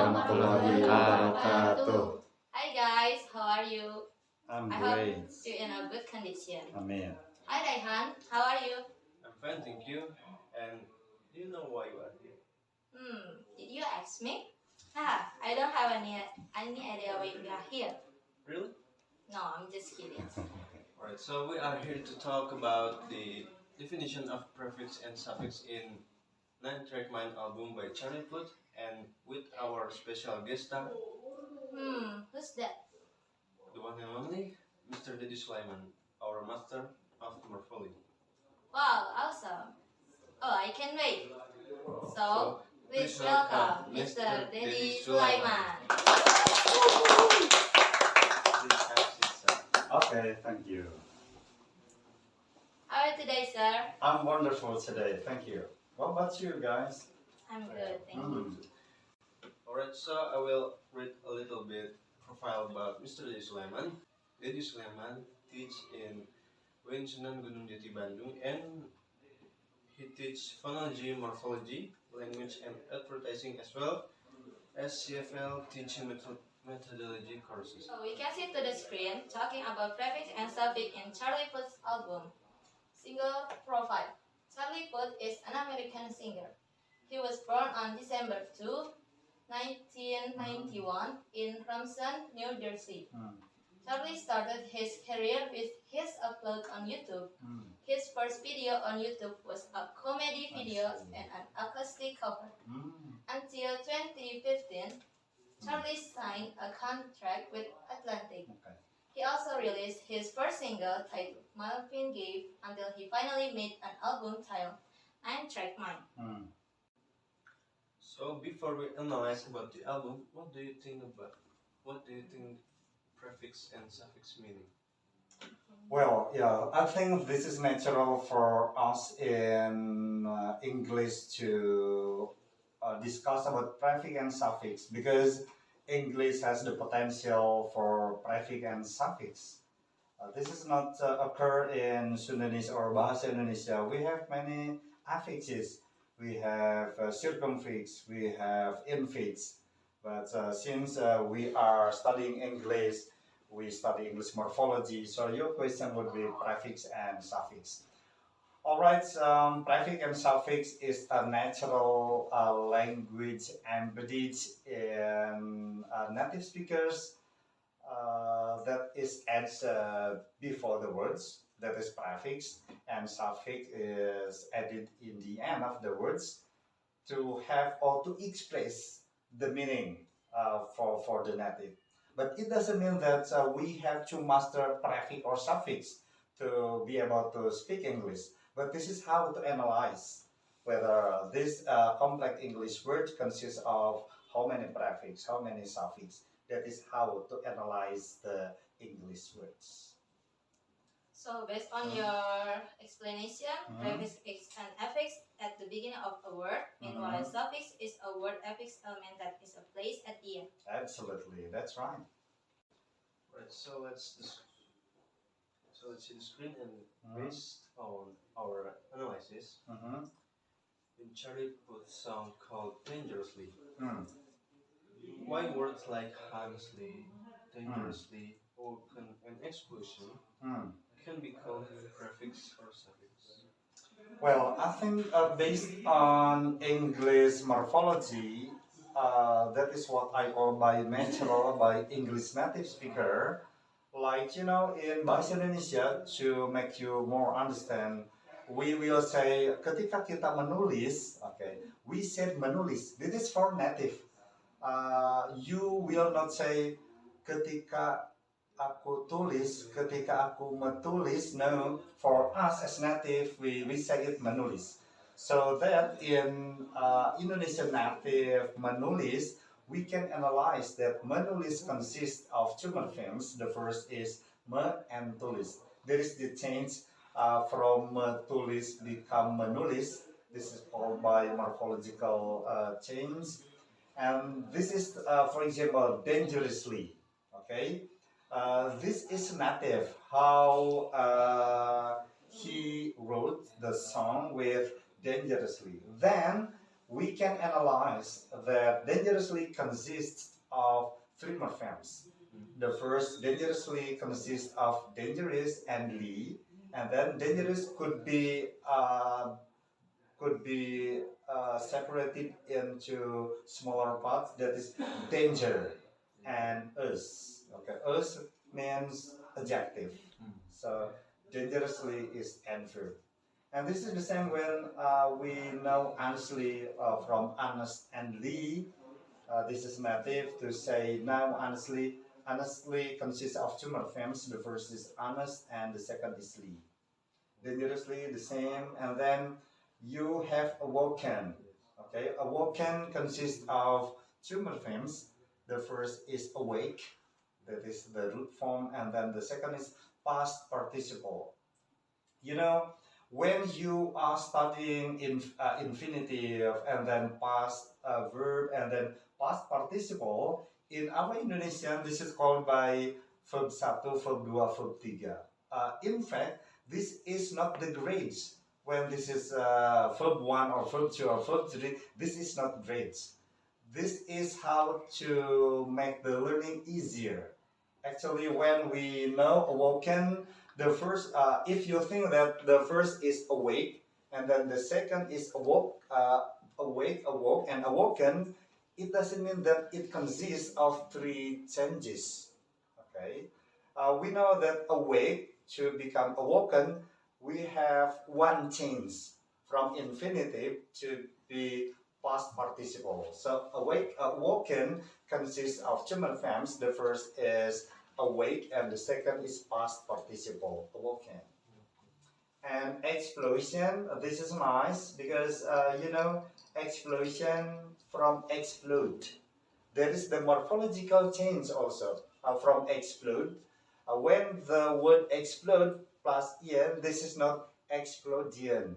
warahmatullahi wabarakatuh. Hi guys, how are you? I'm I great. hope you're in a good condition. Amen. Hi Raihan, how are you? I'm fine, thank you. And do you know why you are here? Did you ask me? I don't have any idea why we are here. Really? No, I'm just kidding. Alright, so we are here to talk about the definition of prefix and suffix in 9-track Mind album by Charlie Puth and with our special guest star, Who's that? the one and only Mr. Dedi Sulaiman, our master of morphology. Wow, awesome. Oh, I can wait. So, please welcome Mr. Dedi Sulaiman. Please have a seat, sir. Okay, thank you. How are you today, sir? I'm wonderful today, thank you. What about you guys? I'm good, thank you. Alright, so I will read a little bit profile about Mr. Dedi Sulaiman. Dedi Sulaiman teach in UIN Sunan Gunung Jati Bandung and he teach phonology, morphology, language and advertising as well as CFL teaching methodology courses. So we can see to the screen talking about prefix and suffix in Charlie Puth's album. Single profile. Charlie Puth is an American singer. He was born on December 2, 1991 in Rumson, New Jersey. Charlie started his career with his upload on YouTube. His first video on YouTube was a comedy video and an acoustic cover. Until 2015, Charlie signed a contract with Atlantic. He also released his first single titled Malvin Gaye until he finally made an album titled 9-Track Mind. So before we analyze about the album, what do you think prefix and suffix meaning? Well, yeah, I think this is natural for us in English to discuss about prefix and suffix because English has the potential for prefix and suffix. This is not occur in Sundanese or Bahasa Indonesia. We have many affixes. We have circumfix, we have infix. But since we are studying English, we study English morphology. So your question would be prefix and suffix. Alright, prefix and suffix is a natural language embedded in native speakers that is added before the words, that is prefix, and suffix is added in the end of the words to have or to express the meaning for the native. But it doesn't mean that we have to master prefix or suffix to be able to speak English. But this is how to analyze whether this complex English word consists of how many prefix, how many suffix. That is how to analyze the English words. So based on your explanation, prefix is an affix at the beginning of a word, meanwhile suffix is a word affix element that is placed at the end. Absolutely, that's right. Right, so let's see the screen and based on our analysis, in Charlie Puth's song called Dangerously, why words like harmlessly, dangerously, open and explosion can be called prefix or suffix? Well, I think based on English morphology, that is what I call by natural, by English native speaker. Like, you know, in Bahasa Indonesia, to make you more understand, we will say, ketika kita menulis, okay, we said menulis. This is for native. You will not say, ketika aku tulis, ketika aku metulis. No, for us as native, we say it menulis. So that in Indonesian native menulis, we can analyze that menulis consists of two morphemes. The first is me and tulis. There is the change from tulis become menulis. This is called by morphological change. And this is, for example, dangerously. Okay, this is native. How he wrote the song with dangerously. Then we can analyze that dangerously consists of three morphemes. The first, dangerously, consists of dangerous and ly, and then dangerous could be separated into smaller parts, that is danger and us. Okay, us means adjective. So dangerously is adverb. And this is the same when we know honestly from honest and ly. This is native to say now honestly. Honestly consists of two morphemes. The first is honest and the second is ly. Dangerously the same, and then you have awoken. Okay, awoken consists of two morphemes. The first is awake, that is the root form, and then the second is past participle. You know, when you are studying infinitive and then past verb and then past participle, in our Indonesian this is called by verb 1, verb 2, verb 3. In fact, this is not the grades. When this is verb 1 or verb 2 or verb 3, this is not grades. This is how to make the learning easier. Actually, when we know awoken, the first, if you think that the first is awake, and then the second is awake, awoke, and awoken, it doesn't mean that it consists of three changes. Okay, we know that awake to become awoken, we have one change from infinitive to be past participle. So awake, awoken consists of two morphemes. The first is awake and the second is past participle, awoken. And explosion, this is nice because explosion from explode. There is the morphological change also from explode. When the word explode plus ien, this is not explosion.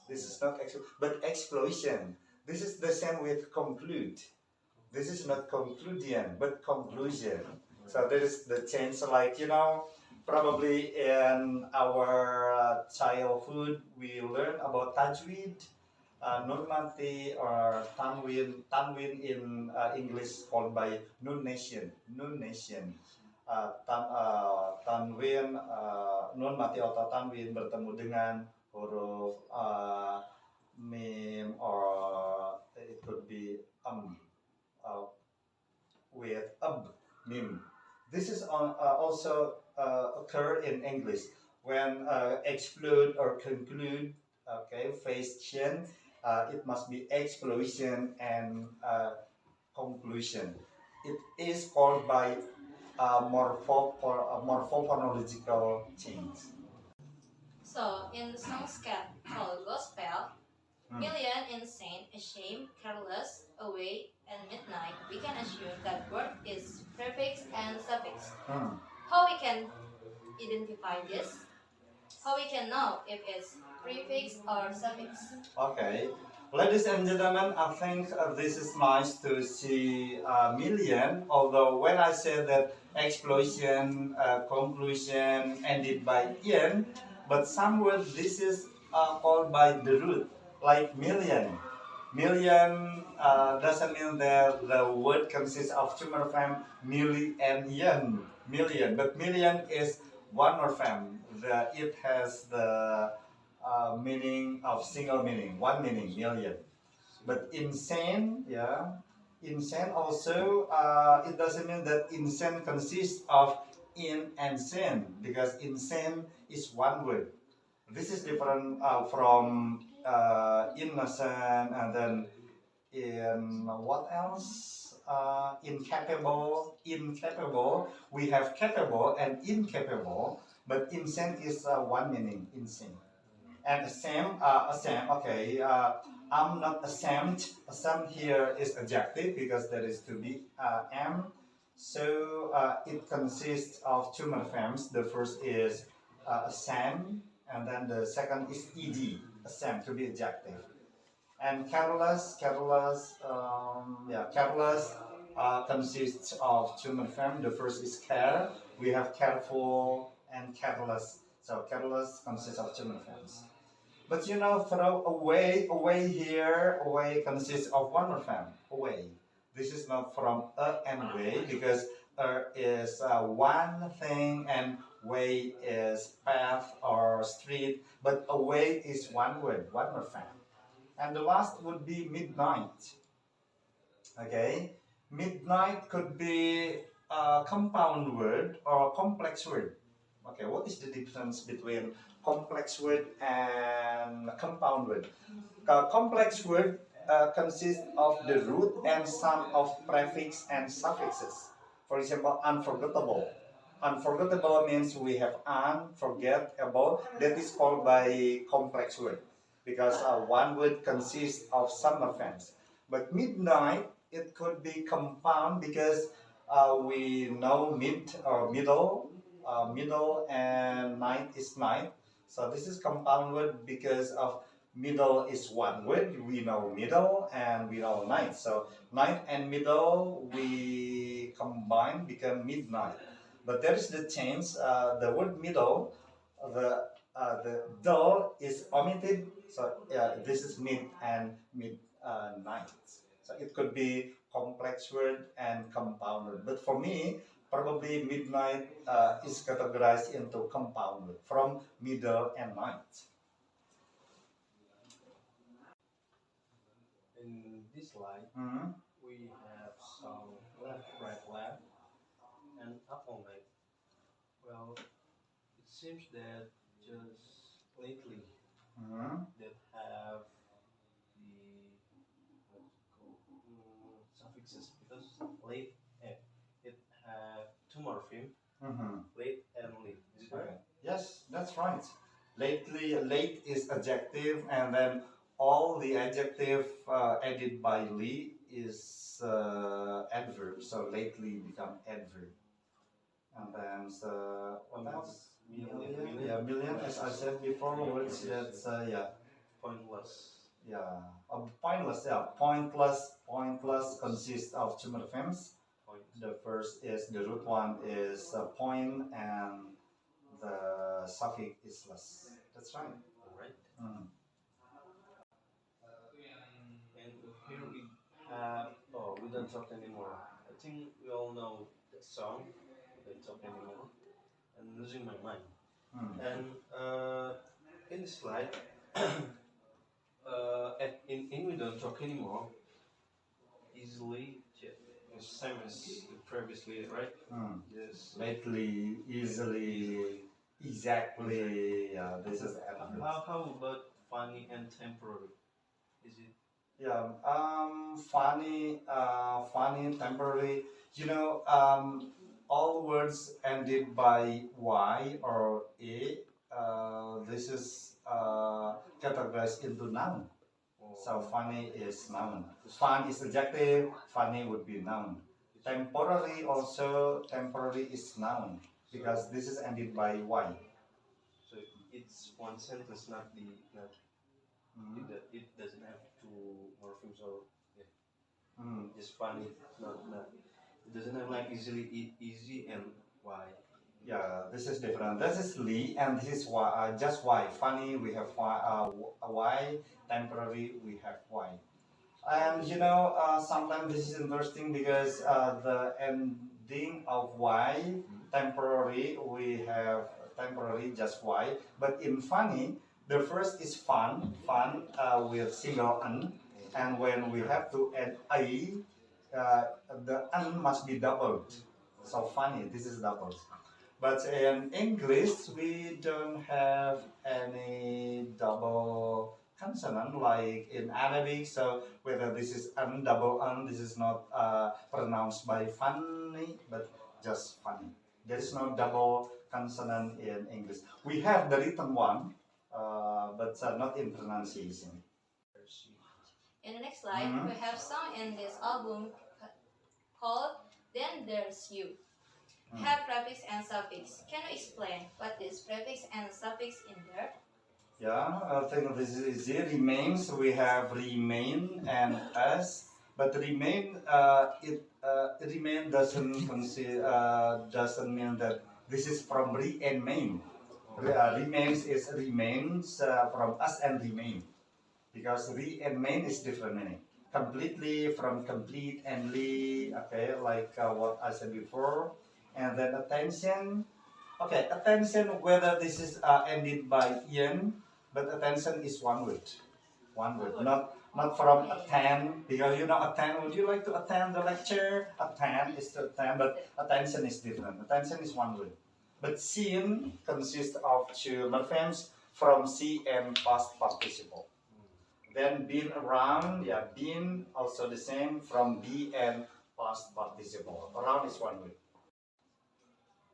This is not but explosion. This is the same with conclude. This is not conclusion, but conclusion. So there is the change, like, probably in our childhood, we learn about tajweed, nun mati, or tanwin in English called by nun nation. Tanwin, nun mati atau tanwin bertemu dengan huruf mim, or it could be with mim. This is also occur in English when explode or conclude. Okay, face chin. It must be explosion and conclusion. It is called by morphological change. So, in songs called gospel, million, insane, ashamed, careless, away, and midnight, we can assume that word is prefix and suffix. How we can identify this? How we can know if it's prefix or suffix? Okay, ladies and gentlemen, I think this is nice to see million. Although when I said that explosion, conclusion ended by ien, but somewhere this is called by the root, like million. Million doesn't mean that the word consists of two morphemes, milli and yen, million. But million is one morpheme. It has the meaning of single meaning, one meaning, million. But insane, insane also, it doesn't mean that insane consists of in and sane, because insane is one word. This is different from innocent, and then in what else? Incapable. We have capable and incapable, but insane is one meaning, insane. And ashamed, okay. I'm not ashamed. Ashamed here is adjective because there is to be am. So it consists of two morphemes. The first is ashamed, and then the second is ed, ashamed, to be adjective. And careless consists of two morphemes. The first is care. We have careful and careless. So careless consists of two morphemes. But you know, throw away, away here, away consists of one morpheme, away. This is not from and way because is one thing and way is path or street, but away is one word, one morpheme. And the last would be midnight. Okay, midnight could be a compound word or a complex word. Okay, what is the difference between complex word and compound word? A complex word consists of the root and sum of prefix and suffixes. For example, unforgettable. Unforgettable means we have unforgettable. That is called by complex word because one word consists of some morphemes. But midnight, it could be compound because we know mid or middle, middle and night is night. So this is compound word because of middle is one word. We know middle and we know night. So night and middle we combine become midnight. But there is the change. The word middle, the dull is omitted. So this is mid and midnight. So it could be complex word and compound word. But for me, probably midnight is categorized into compound word from middle and night. In this slide, Mm-hmm. we have some left, right, left, and up all night. Well, it seems that just lately Mm-hmm. that have the what's it called suffixes because late it have two morpheme, Mm-hmm. late and late. Is it right? Okay. Yes, that's right. Lately, late is adjective, and then all the adjective added by li is adverb. So lately become adverb. And then what else? Million. Yeah, million. As I said before, words that's yeah, Pointless. yeah, pointless. Yeah, pointless. Pointless consists of two morphemes. Point. The first is the root one is point and the suffix is less. That's right. All right. Mm. And here we have. Oh, we don't talk anymore. I think we all know the song. We don't talk anymore. I'm losing my mind. Mm. And in the slide, in we don't talk anymore. Easily, the same as the previously, right? Mm. Yes. Lately, easily, exactly. Yeah, this is adverb. How about funny and temporary? Is it? Yeah, funny, funny, temporary. You know, all words ended by y or a. This is categorized into noun. So funny is noun. Fun is adjective. Funny would be noun. Temporary also. Temporary is noun because this is ended by y. So it's one sentence, not the not. Mhm. It doesn't have two morphemes or yeah. Mm. Just funny, not. It doesn't have like easy and why. Yeah, this is different. This is li, and this is y, just y. Funny, we have y, y. Temporary, we have y. And you know, sometimes this is interesting because the ending of y, temporary, we have temporary just y. But in funny, the first is fun with single n. And when we have to add a, the n must be doubled. So funny, this is doubled. But in English, we don't have any double consonant like in Arabic. So whether this is n double n, this is not pronounced by funny, but just funny. There is no double consonant in English. We have the written one, but not in pronunciation. In the next slide, Mhm. we have song in this album called Then There's You. Have prefix and suffix. Can you explain what is prefix and suffix in there? Yeah, I think this is easy. Remains, we have remain and as, but remain, remain doesn't doesn't mean that this is from re and main. Remains is remains from us and remain, because re and main is different meaning. Completely from complete and okay, like what I said before. And then attention. Okay, attention, whether this is ended by in, but attention is one word. One word, not from attend, because you know attend, would you like to attend the lecture? Attend is to attend, but attention is different. Attention is one word. But seen consists of two morphemes from see and past participle. Then been around, yeah, been also the same from be and past participle. Around is one word.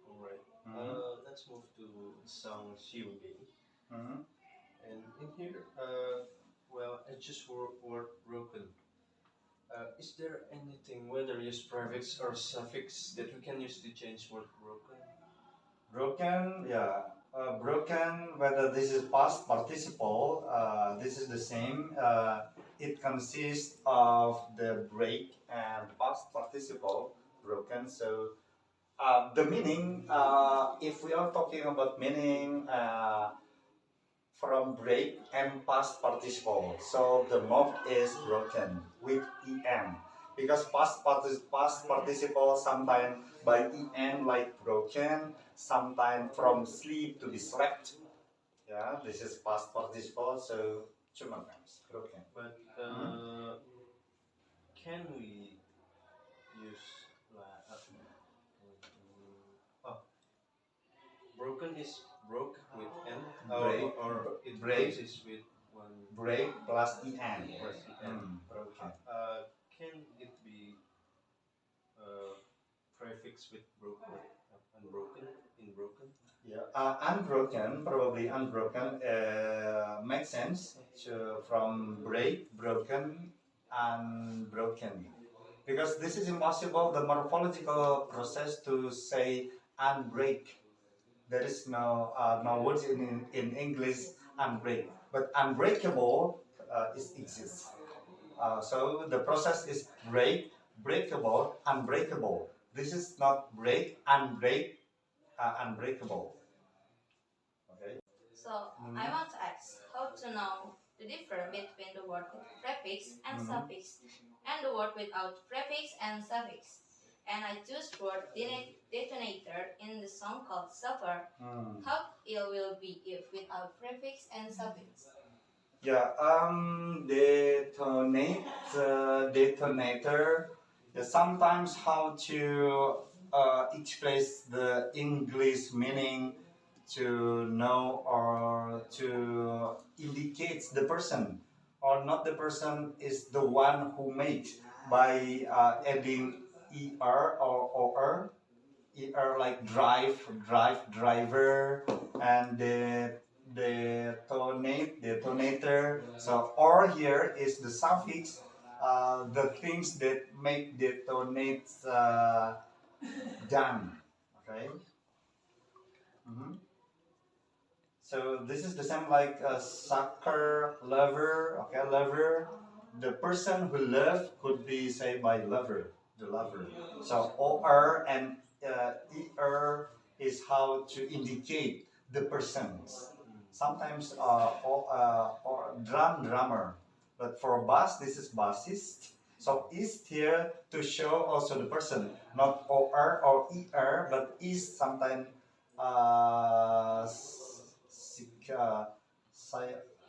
Alright. Let's move to the song Xiubi. Mm-hmm. And in here, well, I just word broken. Is there anything, whether use prefix or suffix, that we can use to change word broken? Broken, yeah. Broken, whether this is past participle, this is the same. It consists of the break and past participle, broken. So the meaning, if we are talking about meaning from break and past participle, so the mouth is broken with en, because past participle sometimes by en like broken, sometimes from sleep to be slept. Yeah, this is past participle, so two times broken. But can we use like broken is broke with n, Break, or it break closes with one break plus en. plus n. Broken. Can it be prefix with broken, unbroken, in broken? Yeah, unbroken, probably unbroken, makes sense from break, broken, unbroken. Because this is impossible, the morphological process to say unbreak. There is no words in English unbreak, but unbreakable exists. So the process is break, breakable, unbreakable. This is not break, unbreak, unbreakable. Okay. So I want to ask how to know the difference between the word with prefix and suffix and the word without prefix and suffix. And I choose word detonator in the song called Suffer. How it will be if without prefix and suffix? Yeah, detonator. Yeah, sometimes how to express the English meaning to know or to indicate the person, or not the person is the one who makes by adding er or or like driver, and the detonator. So or here is the suffix, the things that make detonate done. Okay. So this is the same like a soccer lover. Okay, lover. The person who love could be say by lover, the lover. So or and er is how to indicate the persons. Sometimes or drummer, but for bass this is bassist. So is here to show also the person, not or but is sometimes uh,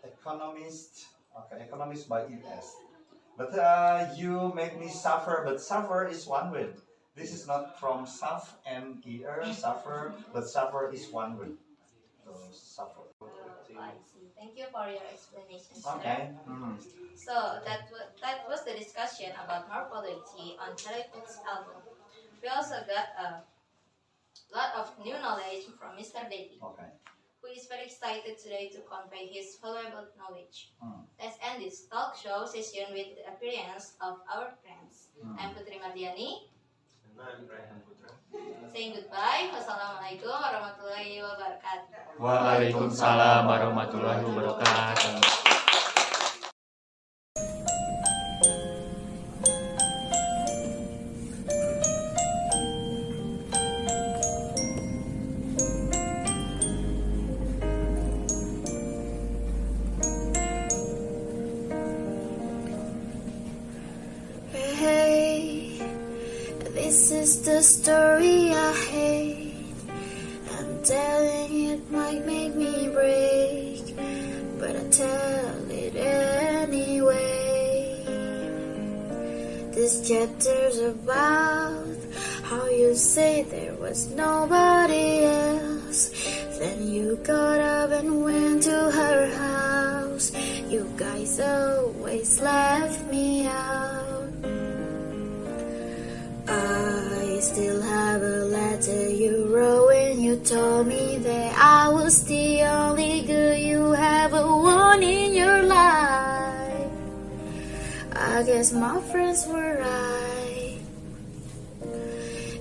economist. Okay, economist by es. But you make me suffer, but suffer is one word. This is not from suf and suffer, but suffer is one word. So suffer. I see. Thank you for your explanation, sir. Okay. So that was the discussion about morphology on Telefoot's album. We also got a lot of new knowledge from Mr. Dedi, Okay. who is very excited today to convey his valuable knowledge. Let's end this talk show session with the appearance of our friends. I'm Putri Mardiani. And I'm Raihan Putra. Saying goodbye. Wassalamualaikum warahmatullahi wabarakatuh. Waalaikumsalam warahmatullahi wabarakatuh. This is the story I hate, and telling it might make me break, but I tell it anyway. This chapter's about how you say there was nobody else. Then you got up and went to her house. You guys always left me out. I still have a letter you wrote when you told me that I was the only girl you ever want in your life. I guess my friends were right.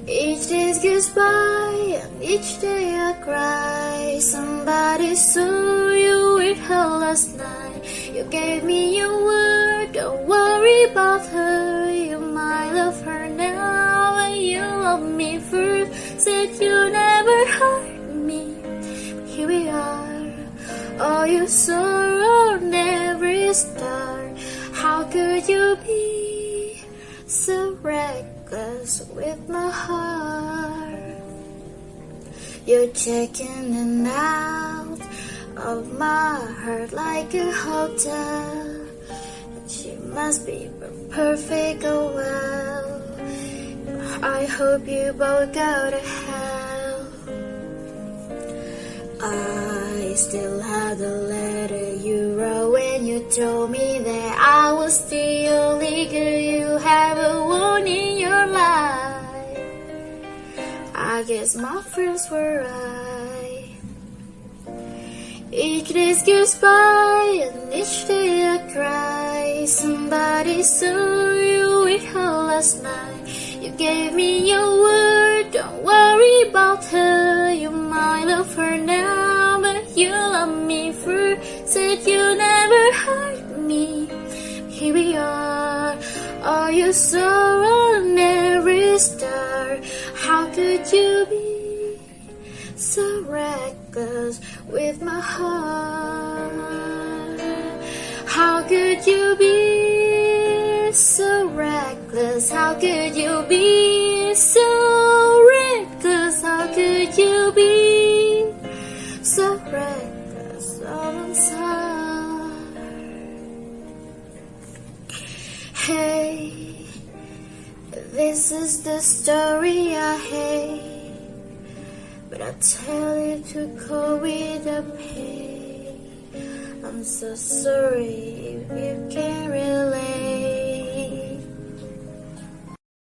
Each day goes by and each day I cry. Somebody saw you with her last night. You gave me your word, don't worry about her. You might love her now, but you love me first. Said you never hurt me, but here we are. All you saw on every star. How could you be so reckless with my heart? You're checking in and out of my heart like a hotel. And she must be perfect, oh well. I hope you both go to hell. I still have the letter you wrote when you told me that I was the only girl you ever want in your life. I guess my friends were right. Each day goes by and each day I cry. Somebody saw you with her last night. You gave me your word, don't worry about her. You might love her now, but you love me first. Said you never hurt me. Here we are, all you saw on every star. How could you be so reckless with my heart? How could you be so reckless? How could you be so reckless? How could you be so reckless all inside? Hey, this is the story I hate, but I tell it to go with the pain. I'm so sorry if you can't